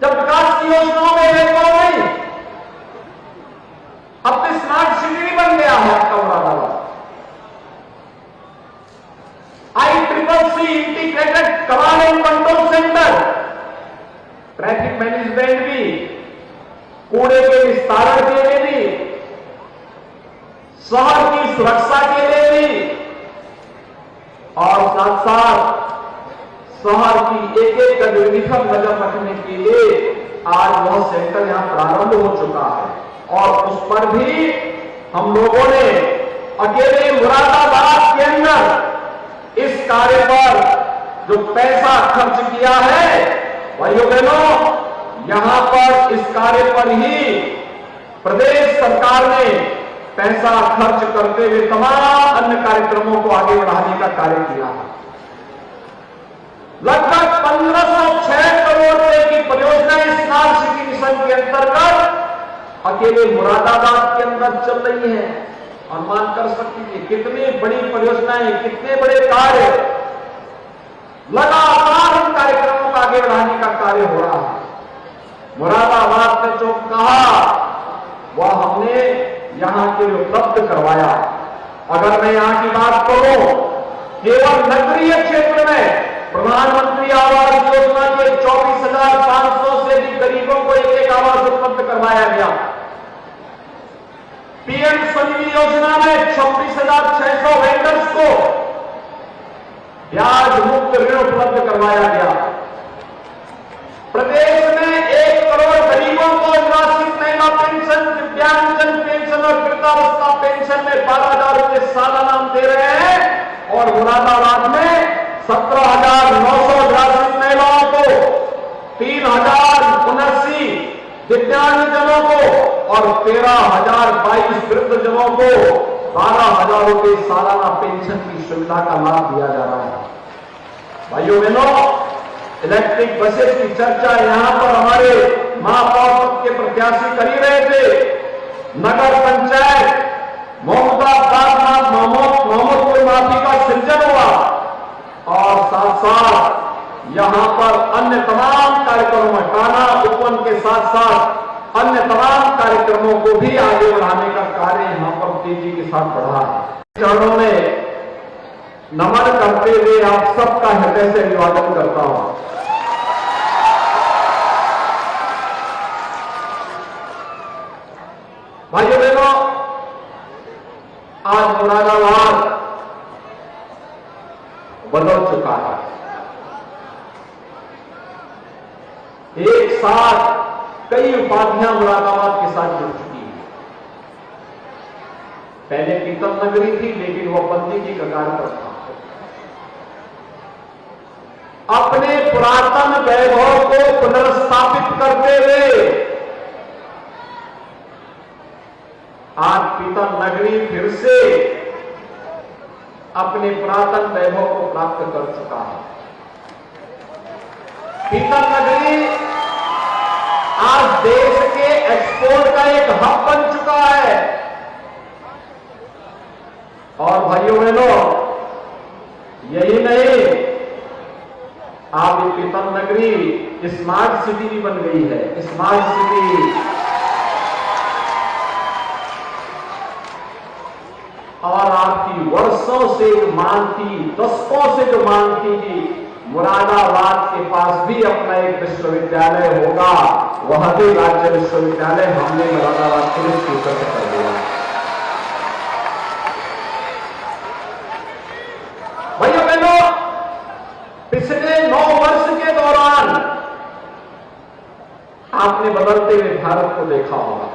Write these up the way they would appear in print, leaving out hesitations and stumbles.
जब विकास की योजनाओं में भेदभाव नहीं, अब तो स्मार्ट सिटी भी बन गया है आपका Moradabad. ICCC integrated command and control centre, traffic management भी, कूड़े के निस्तारण के लिए भी, शहर की सुरक्षा के लिए भी, और साथ साथ शहर की एक एक गतिविधि पर नजर रखने के लिए आज वह सेंटर यहां प्रारंभ हो चुका है। और उस पर भी हम लोगों ने अकेले मुरादाबाद के अंदर इस कार्य पर जो पैसा खर्च किया है, भाइयों बहनों, यहां पर इस कार्य पर ही प्रदेश सरकार ने पैसा खर्च करते हुए तमाम अन्य कार्यक्रमों को आगे बढ़ाने का कार्य किया है। लगभग 1506 करोड़ रुपए की परियोजना स्मार्ट सिटी मिशन के अंतर्गत अकेले मुरादाबाद के अंदर चल रही है। अनुमान कर सकती है कितनी बड़ी परियोजनाएं, कितने बड़े कार्य, लगातार इन कार्यक्रमों को आगे बढ़ाने का कार्य हो रहा है। मुरादाबाद ने जो कहा वह हमने यहां के लिए उपलब्ध करवाया। अगर मैं यहां की बात करूं, केवल नगरीय क्षेत्र में प्रधानमंत्री आवास योजना के 24,500 से अधिक गरीबों को एक एक आवास उपलब्ध करवाया गया। पीएम स्वनिधि योजना में 26,600 वेंडर्स को ब्याज मुक्त ऋण उपलब्ध करवाया गया। प्रदेश में 1 करोड़ गरीबों को निवासित महिला पेंशन, दिव्यांगजन पेंशन और वृद्धावस्था पेंशन में 12,000 रुपए सालाना हम दे रहे हैं। और मुरादाबाद में 17,900 निवासित महिलाओं को, 3,079 दिव्यांगजनों को और 13,022 वृद्धजनों को 12,000 रुपए सालाना पेंशन की सुविधा का लाभ दिया जा रहा है। भाइयों बहनों, इलेक्ट्रिक बसेस की चर्चा यहां पर हमारे महापौर पद के प्रत्याशी कर ही रहे थे। नगर पंचायत मोहम्मदपुर माफी का सृजन हुआ और साथ साथ यहां पर अन्य तमाम कार्यक्रमों में टाना उपवन के साथ साथ अन्य तमाम कार्यक्रमों को भी आगे बढ़ाने का कार्य यहां पर तेजी के साथ बढ़ा है। चरणों में नमन करते हुए आप सबका हृदय से अभिवादन करता हूं। भाइयों बहनों, आज मुरादाबाद बदल चुका है। एक साथ कई उपाधियां मुरादाबाद के साथ जुड़ चुकी हैं। पहले पीतल नगरी थी, लेकिन वह बंदी की कगार पर था। अपने पुरातन वैभव को पुनर्स्थापित करते हुए आज पीतल नगरी फिर से अपने पुरातन वैभव को प्राप्त कर चुका है। पीतल नगरी आज देश के एक्सपोर्ट का एक हब बन चुका है। और भाइयों बहनों, यही नहीं, आप ये पीतल नगरी स्मार्ट सिटी भी बन गई है। स्मार्ट सिटी और आपकी वर्षों से जो मांग थी, दशकों से जो मांग थी कि मुरादाबाद के पास भी अपना एक विश्वविद्यालय होगा, वह भी राज्य विश्वविद्यालय हमने मुरादाबाद के लिए स्वीकृत कर दिया। भाइयों बहनों, पिछले 9 वर्ष के दौरान आपने बदलते हुए भारत को देखा होगा।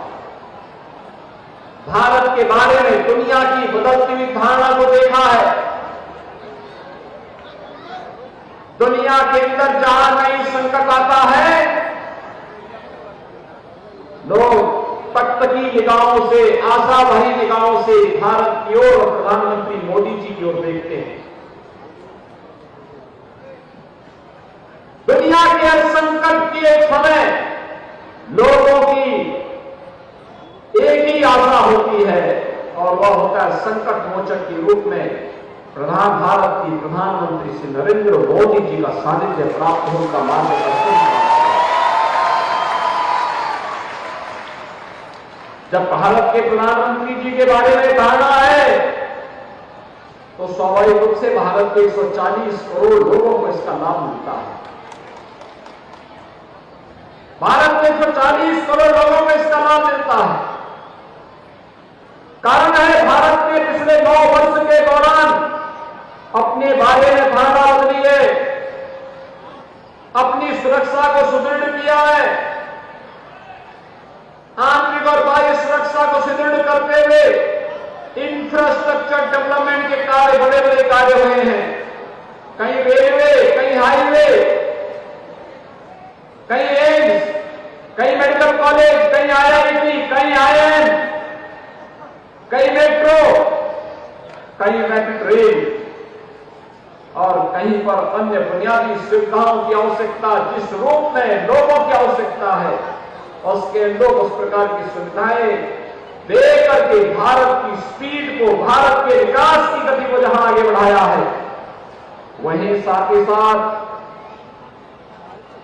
भारत के बारे में दुनिया की बदलती हुई धारणा को देखा है। दुनिया के अंदर जहां कहीं संकट आता है, लोग टकटकी निगाहों से, आशा भरी निगाहों से भारत की ओर और प्रधानमंत्री मोदी जी की ओर देखते हैं। दुनिया के हर संकट के समय लोगों की एक ही आशा होती है और वह होता है संकट मोचक के रूप में भारत की प्रधानमंत्री श्री नरेंद्र मोदी जी का सानिध्य प्राप्त हो, उनका मार्गदर्शन प्राप्त हो। जब भारत के प्रधानमंत्री जी के बारे में धारणा है तो स्वाभाविक रूप से भारत के 140 करोड़ लोगों को इसका लाभ मिलता है। भारत के 140 करोड़ लोगों को इसका लाभ मिलता है। कारण है भारत ने पिछले 9 वर्ष के दौरान अपने बारे में धारणा बदली है, अपनी सुरक्षा को सुदृढ़ किया है, आंतरिक और बाह्य सुरक्षा को सुदृढ़ करते हुए इंफ्रास्ट्रक्चर डेवलपमेंट के कार्य बड़े बड़े कार्य हुए हैं। कहीं रेलवे, कहीं हाईवे, कहीं एम्स, कहीं मेडिकल कॉलेज, कहीं IIT, कहीं IIM, कहीं मेट्रो, कहीं मेट्रो ट्रेन और कहीं पर अन्य बुनियादी सुविधाओं की आवश्यकता जिस रूप में लोगों की आवश्यकता है उसके लोग उस प्रकार की सुविधाएं देकर के भारत की स्पीड को, भारत के विकास की गति को जहां आगे बढ़ाया है, वहीं साथ ही साथ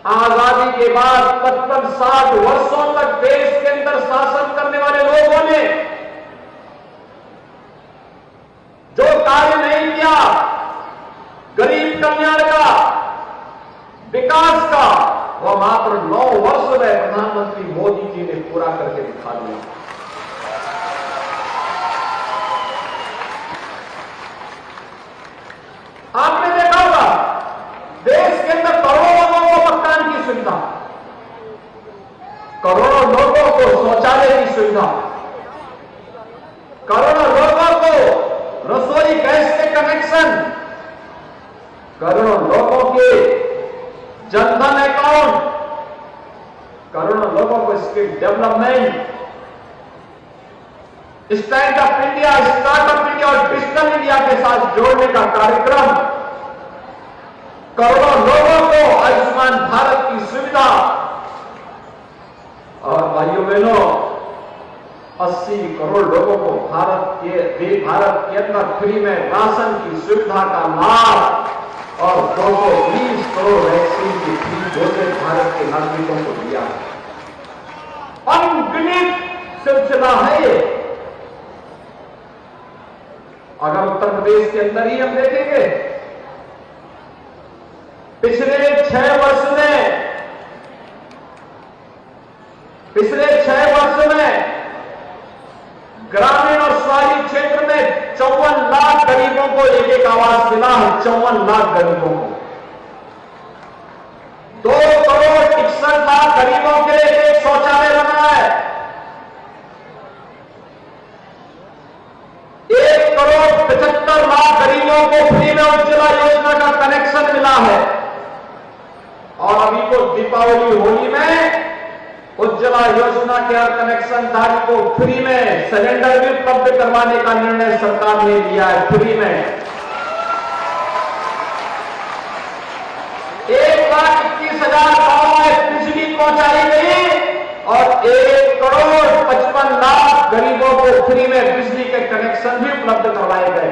आजादी के बाद 55-60 वर्षों तक देश के अंदर शासन करने वाले लोगों ने जो कार्य नहीं किया, गरीब कल्याण का, विकास का, वह मात्र 9 वर्ष में प्रधानमंत्री मोदी जी ने पूरा करके दिखा दिया। आपने देखा होगा देश के अंदर करोड़ों लोगों को मकान की सुविधा, करोड़ों लोगों को शौचालय की सुविधा, करोड़ों लोगों को रसोई गैस के कनेक्शन, करोड़ों लोगों के जनधन अकाउंट, करोड़ों लोगों को skill development, stand up India, startup India और डिजिटल इंडिया के साथ जोड़ने का कार्यक्रम, करोड़ों लोगों को आयुष्मान भारत की सुविधा और भाइयों बहनों 80 करोड़ लोगों को भारत के अंदर फ्री में राशन की सुविधा का लाभ और 220 करोड़ वैक्सीन की फ्री डोजेज भारत के नागरिकों को दिया है। अनगिनत सिलसिला है ये। अगर उत्तर प्रदेश के अंदर ही हम देखेंगे पिछले 6 वर्ष में ग्रामीण और शहरी क्षेत्र में 54 लाख गरीबों को एक आवास मिला है। 54 लाख गरीबों को 2 करोड़ 61 लाख गरीबों के लिए एक शौचालय बना है। 1 करोड़ 75 लाख गरीबों को फ्री में उज्ज्वला योजना का कनेक्शन मिला है। और अभी को दीपावली होली में उज्ज्वला योजना के हर कनेक्शन धारी को फ्री में सिलेंडर भी उपलब्ध करवाने का निर्णय सरकार ने लिया है। फ्री में 1,21,000 गांवों में बिजली पहुंचाई गई और 1 करोड़ 55 लाख गरीबों को फ्री में बिजली के कनेक्शन भी उपलब्ध करवाए गए।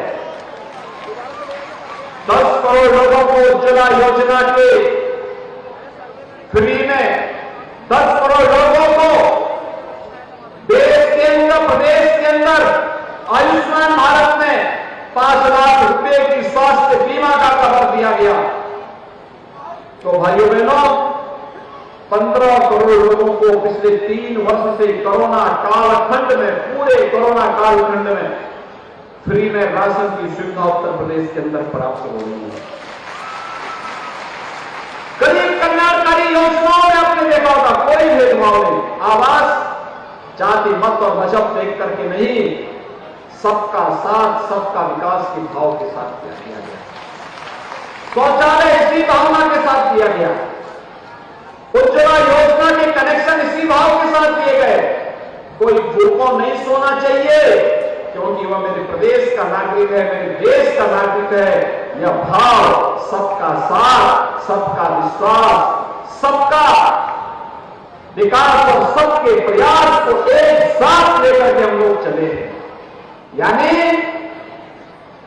10 करोड़ लोगों को उज्ज्वला योजना के फ्री में 10 करोड़ लोगों को देश के अंदर, प्रदेश के अंदर आयुष्मान भारत में 5 लाख रुपए की स्वास्थ्य बीमा का कवर दिया गया। तो भाइयों बहनों 15 करोड़ लोगों को पिछले 3 वर्ष से कोरोना कालखंड में, पूरे कोरोना कालखंड में फ्री में राशन की सुविधा उत्तर प्रदेश के अंदर प्राप्त हो रही है। गरीब कल्याणकारी योजनाओं में आपने देखा होगा कोई भेदभाव नहीं, आवास जाति मत और मजहब देख करके नहीं, सबका साथ सबका विकास के भाव के साथ किया गया। शौचालय इसी भावना के साथ दिया गया। उज्ज्वला योजना के कनेक्शन इसी भाव के साथ दिए गए। कोई भूखों नहीं सोना चाहिए क्योंकि वह मेरे प्रदेश का नागरिक है, मेरे देश का नागरिक है। यह भाव सबका साथ, सबका विश्वास, सबका विकास और सबके प्रयास को एक साथ लेकर के हम लोग चले। यानी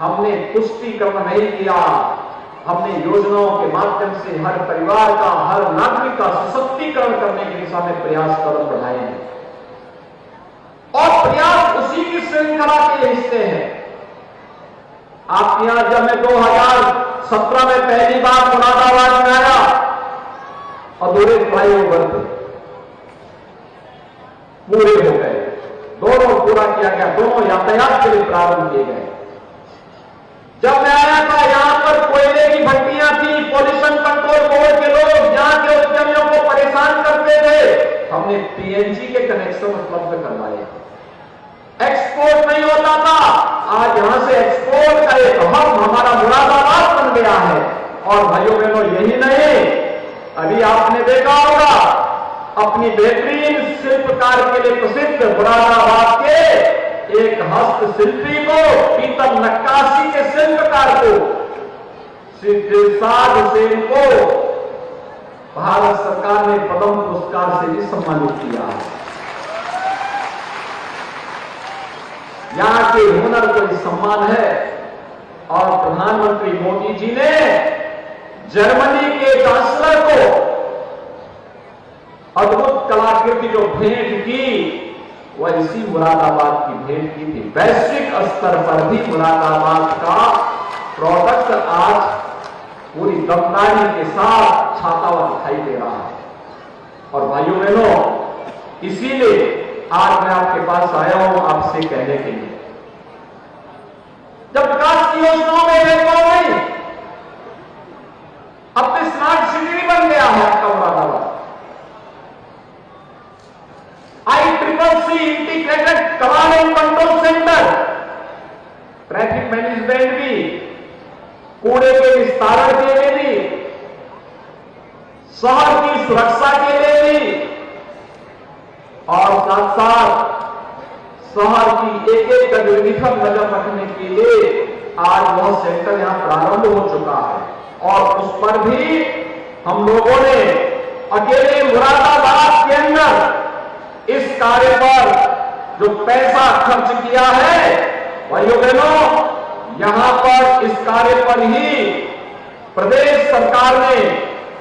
हमने तुष्टीकरण नहीं किया, हमने योजनाओं के माध्यम से हर परिवार का, हर नागरिक का सशक्तिकरण करने की दिशा में प्रयास कदम बढ़ाए हैं। और प्रयास उसी की श्रृंखला के हिस्से हैं। आप यहां जब मैं 2017 में पहली बार मुरादाबाद में आया, अधूरे फ्लाईओवर थे, पूरे हो गए, दोनों पूरा किया गया, दोनों यातायात के लिए प्रारंभ किए गए। जब मैं आया था यहां पर कोयले की भट्टियां थी, पॉल्यूशन कंट्रोल बोर्ड के लोग यहां के उद्यमियों को परेशान करते थे, हमने पीएनजी के कनेक्शन उपलब्ध करवाए। एक्सपोर्ट नहीं होता था, आज यहां से एक्सपोर्ट का एक हब हमारा मुरादाबाद बन गया है। और भाइयों बहनों यही नहीं, अभी आपने देखा होगा अपनी बेहतरीन शिल्पकार के लिए प्रसिद्ध मुरादाबाद के एक हस्तशिल्पी को, पीतल नक्काशी के शिल्पकार को, श्री दिलशाद हुसैन को भारत सरकार ने पद्म पुरस्कार से भी सम्मानित किया है। यहां के हुनर को सम्मान है। और प्रधानमंत्री मोदी जी ने जर्मनी के चांसलर को अद्भुत कलाकृति जो भेंट की, वह इसी मुरादाबाद की भेंट की थी। वैश्विक स्तर पर भी मुरादाबाद का प्रोडक्ट आज पूरी दमदारी के साथ छाता हुआ दिखाई दे रहा है। और भाइयों बहनों, इसीलिए आज मैं आपके पास आया हूं आपसे कहने के लिए, जब विकास की योजनाओं में भेदभाव नहीं, अब तो स्मार्ट सिटी बन गया है आपका Moradabad. ICCC integrated command and control centre, traffic management भी, कूड़े के निस्तारण के लिए भी, शहर की सुरक्षा के लिए भी, और साथ साथ शहर की एक एक गतिविधि पर नजर रखने के लिए आज वह सेंटर यहां प्रारंभ हो चुका है। और उस पर भी हम लोगों ने अकेले मुरादाबाद के अंदर इस कार्य पर जो पैसा खर्च किया है, भाइयों बहनों, यहां पर इस कार्य पर ही प्रदेश सरकार ने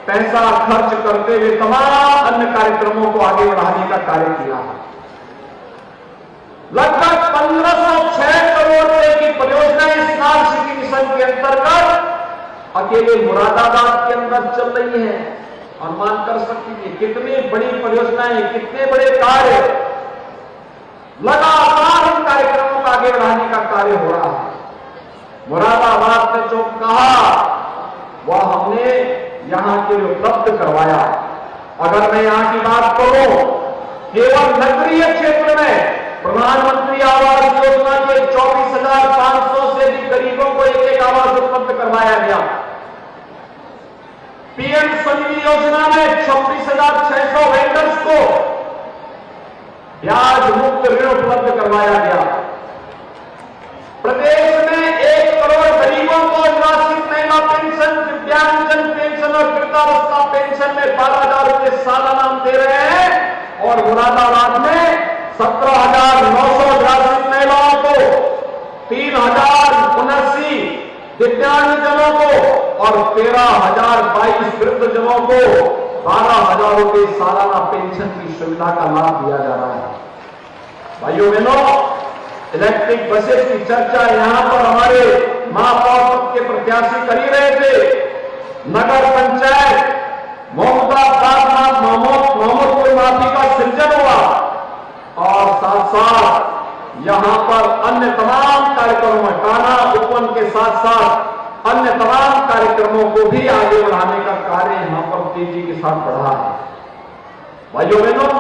पैसा खर्च करते हुए तमाम अन्य कार्यक्रमों को आगे बढ़ाने का कार्य किया है। लगभग 1506 करोड़ रुपए की परियोजना स्मार्ट सिटी मिशन के अंतर्गत अकेले मुरादाबाद के अंदर चल रही है। अनुमान कर सकती है कितनी बड़ी परियोजनाएं, कितने बड़े कार्य, लगातार इन कार्यक्रमों को आगे बढ़ाने का कार्य हो रहा है। मुरादाबाद ने जो कहा वह हमने यहां के लिए उपलब्ध करवाया। अगर मैं यहां की बात करूं, केवल नगरीय क्षेत्र में प्रधानमंत्री आवास योजना के 24,500 से अधिक गरीबों को एक एक आवास उपलब्ध करवाया गया। पीएम स्वनिधि योजना में 26,600 वेंडर्स को ब्याज मुक्त ऋण उपलब्ध करवाया गया। प्रदेश में 1 करोड़ गरीबों को निवासित महिला पेंशन, दिव्यांगजन पेंशन और वृद्धावस्था पेंशन में 12,000 रुपए सालाना हम दे रहे हैं। और मुरादाबाद में 17,900 निवासित महिलाओं को, 3,079 दिव्यांगजनों को और 13,022 वृद्धजनों को 12,000 रुपए सालाना पेंशन की सुविधा का लाभ दिया जा रहा है। भाइयों बहनों, इलेक्ट्रिक बसेस की चर्चा यहां पर हमारे महापौर पद के प्रत्याशी कर ही रहे थे। नगर पंचायत मोहम्मदपुर माफी का सृजन हुआ और साथ साथ यहां पर अन्य तमाम कार्यक्रमों, टाना उपवन के साथ साथ अन्य तमाम कार्यक्रमों को भी आगे बढ़ाने का कार्य यहां पर तेजी के साथ बढ़ा है। भाइयों बहनों,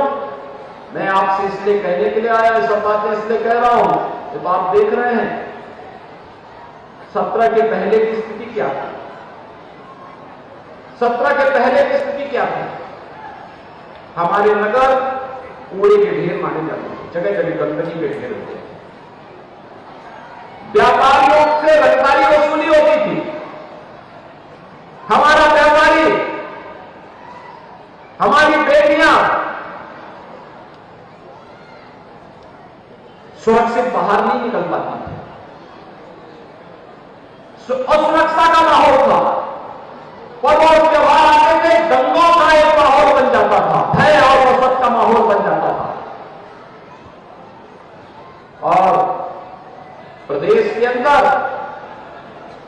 मैं आपसे इसलिए कहने के लिए आया, ये सब बातें इसलिए कह रहा हूं, जब आप देख रहे हैं 17 के पहले की स्थिति क्या थी। 17 के पहले की स्थिति क्या थी? हमारे नगर कूड़े के ढेर माने जाते थे, जगह जगह गंदगी के ढेर होते थे, व्यापारियों से रंगदारी वसूली होती थी। हमारा व्यापारी, हमारी बेटियां सुरक्षित बाहर नहीं निकल पाती थी, असुरक्षा का माहौल था। पर्व और त्योहार आते थे, दंगों का एक माहौल बन जाता था, भय और वसत का माहौल बन जाता था। प्रदेश के अंदर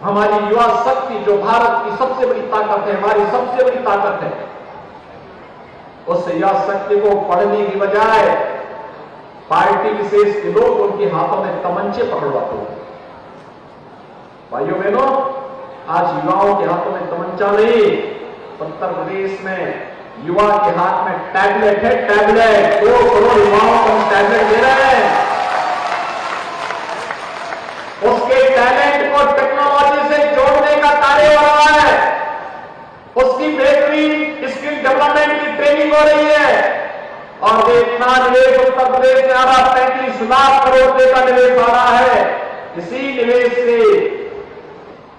हमारी युवा शक्ति जो भारत की सबसे बड़ी ताकत है, हमारी सबसे बड़ी ताकत है, उस युवा शक्ति को पढ़ने की बजाय पार्टी विशेष के लोग उनके हाथों में तमंचे पकड़वाते हैं। भाइयों बहनों, आज युवाओं के हाथों में तमंचा नहीं, उत्तर प्रदेश में युवा के हाथ में टैबलेट है। टैबलेट 2 करोड़ युवाओं को हम टैबलेट दे रहे हैं। उसके टैलेंट को टेक्नोलॉजी से जोड़ने का कार्य हो रहा है। उसकी बेहतरीन स्किल डेवलपमेंट की ट्रेनिंग हो रही है और इतना निवेश उत्तर प्रदेश में आ रहा 35 लाख करोड़ रुपए का निवेश आ रहा है। इसी निवेश से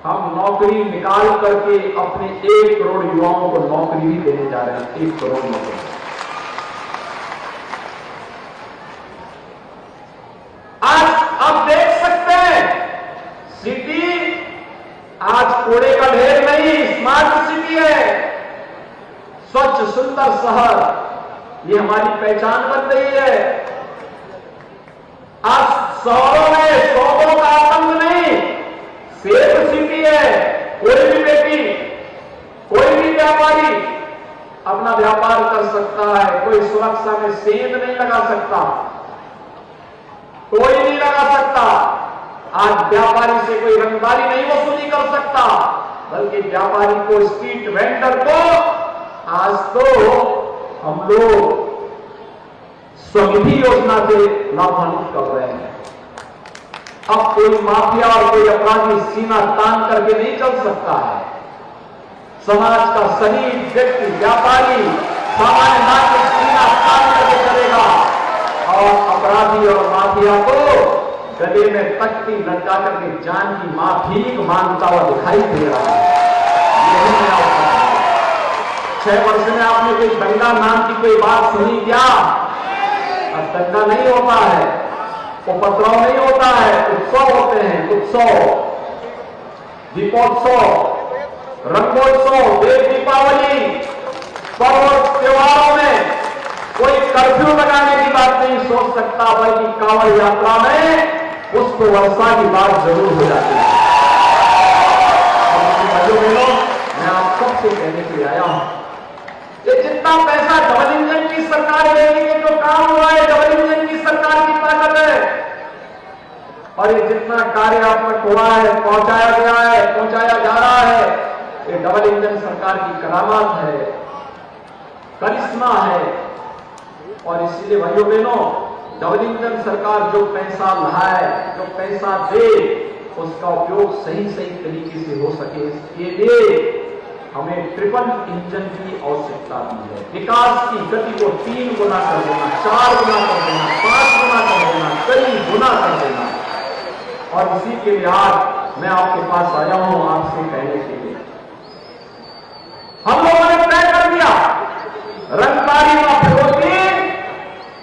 हम नौकरी निकाल करके अपने 1 करोड़ युवाओं को नौकरी भी देने जा रहे हैं। 1 करोड़ नौकरी। आज आप देख सकते हैं सिटी आज कूड़े का ढेर नहीं, स्मार्ट सिटी है, स्वच्छ सुंदर शहर, ये हमारी पहचान बन रही है। आज शहरों में शौकों का आतंक नहीं, सेफ सिटी है। कोई भी व्यक्ति, कोई भी व्यापारी अपना व्यापार कर सकता है, कोई सुरक्षा में सेंध नहीं लगा सकता, कोई नहीं लगा सकता। आज व्यापारी से कोई रंगदारी नहीं वसूली कर सकता, बल्कि व्यापारी को, स्ट्रीट वेंडर को आज तो हम लोग स्वनिधि योजना से लाभान्वित कर रहे हैं। अब कोई माफिया और कोई अपराधी सीना तान करके नहीं चल सकता है। समाज का शहीद व्यक्ति, व्यापारी, सामान्य नागरिक सीना तान करके चलेगा और अपराधी और माफिया को गले में तख्ती लटका करके जान की भीख मांगता हुआ दिखाई दे रहा है। यही मैं आपको 6 वर्ष में आपने कोई दंगा नाम की कोई बात सुनी क्या? अब दंगा नहीं होता है, उपद्रव नहीं होता है, उत्सव होते हैं। उत्सव, दीपोत्सव, रंगोत्सव, देव दीपावली, पर्व त्योहारों में कोई कर्फ्यू लगाने की बात नहीं सोच सकता, बल्कि कांवड़ यात्रा में पुष्प वर्षा की बात जरूर हो जाती है। मैं आप सबसे कहने के लिए आया हूं, ये जितना पैसा डबल इंजन की सरकार देगी, ये जो काम हुआ है डबल इंजन की सरकार की ताकत है। और ये जितना कार्य आप तक हुआ है, पहुंचाया गया है, पहुंचाया जा रहा है, ये डबल इंजन सरकार की करामात है, करिश्मा है। और इसीलिए भाइयों बहनों, डबल इंजन सरकार जो पैसा लाए, जो पैसा दे, उसका उपयोग सही तरीके से हो सके, इसके लिए हमें ट्रिपल इंजन की आवश्यकता भी है। विकास की गति को 3 गुना कर देना, 4 गुना कर देना, 5 गुना कर देना, कई गुना कर देना। और इसी के लिए आज मैं आपके पास आया हूं, आपसे कहने के लिए हम लोगों ने तय कर दिया, रंगदारी न फिरौती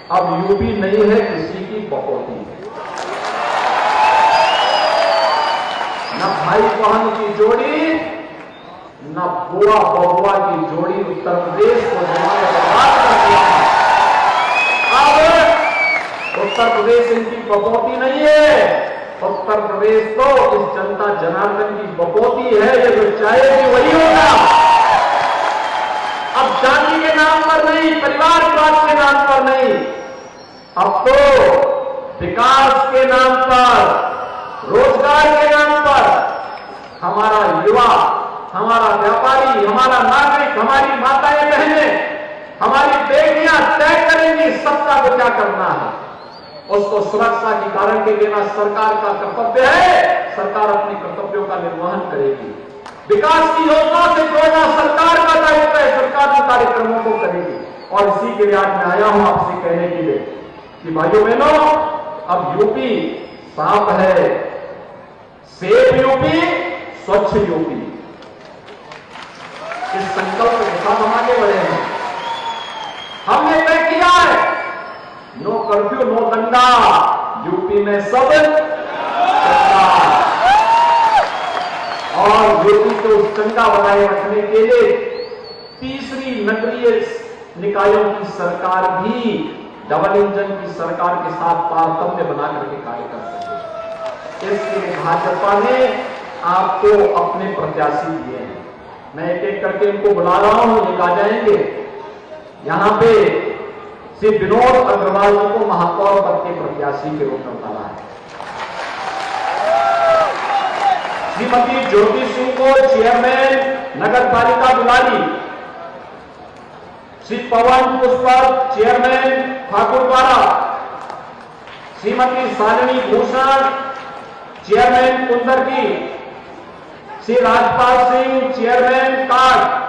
अब यूपी नहीं है, किसी की बकौती है। न भाई बहन की जोड़ी, न बुआ बबुआ की जोड़ी उत्तर प्रदेश को जिन्होंने बर्बाद कर दिया। अब उत्तर प्रदेश इनकी बकौती नहीं है, उत्तर प्रदेश तो इस जनता जनार्दन की बकौती है। ये जो चाहेगी वही होगा। अब जाति के नाम पर नहीं, परिवारवाद के नाम पर नहीं, अब तो विकास के नाम पर, रोजगार के नाम पर हमारा युवा, हमारा व्यापारी, हमारा नागरिक, हमारी माताएं बहनें, हमारी बेटियां तय करेंगी सत्ता को क्या करना है। उसको सुरक्षा की गारंटी देना सरकार का कर्तव्य है। सरकार अपने कर्तव्यों का निर्वहन करेगी। विकास की योजना से जोड़ना सरकार का दायित्व है, सरकार के कार्यक्रमों को करेगी। और इसी के लिए आज मैं आया हूं आपसे कहने के लिए कि भाइयों बहनों, अब यूपी साफ है, सेफ यूपी, स्वच्छ यूपी, इस संकल्प के साथ हम आगे बढ़े हैं। हमने तय किया है, नो कर्फ्यू, नो दंगा, यूपी में सब चंगा। और यूपी को उस चंगा बनाए रखने के लिए तीसरी नगरीय निकायों की सरकार भी डबल इंजन की सरकार के साथ तारतम्य बना करके कार्य कर सके। इसके लिए भाजपा ने आपको अपने प्रत्याशी दिए हैं। मैं एक एक करके इनको बुला रहा हूं, एक आ जाएंगे। यहां पे श्री विनोद अग्रवाल जी को महापौर पद के प्रत्याशी के रूप में उतारा है। श्रीमती ज्योति सिंह को चेयरमैन नगर पालिका दुलारी, Shri Pawan Pushpar chairman Thakurdwara, Shrimati Shalini Bhushan chairman Kundarki, Shri Rajpal Singh chairman काट,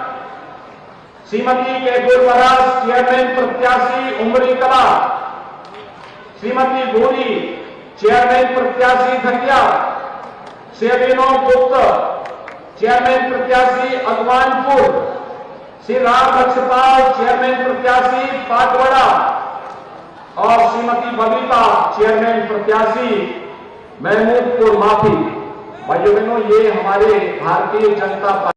श्रीमती कैदुर वरास चेयरमैन प्रत्याशी उमरी कला, श्रीमती भूरी चेयरमैन प्रत्याशी धनिया, श्री अभिनव गुप्त चेयरमैन प्रत्याशी अगवानपुर, श्री राम लक्ष्यपाल चेयरमैन प्रत्याशी पाटवड़ा और श्रीमती बबीता चेयरमैन प्रत्याशी महमूदपुर माफी। भाइयों बहनों, ये हमारे भारतीय जनता पार्टी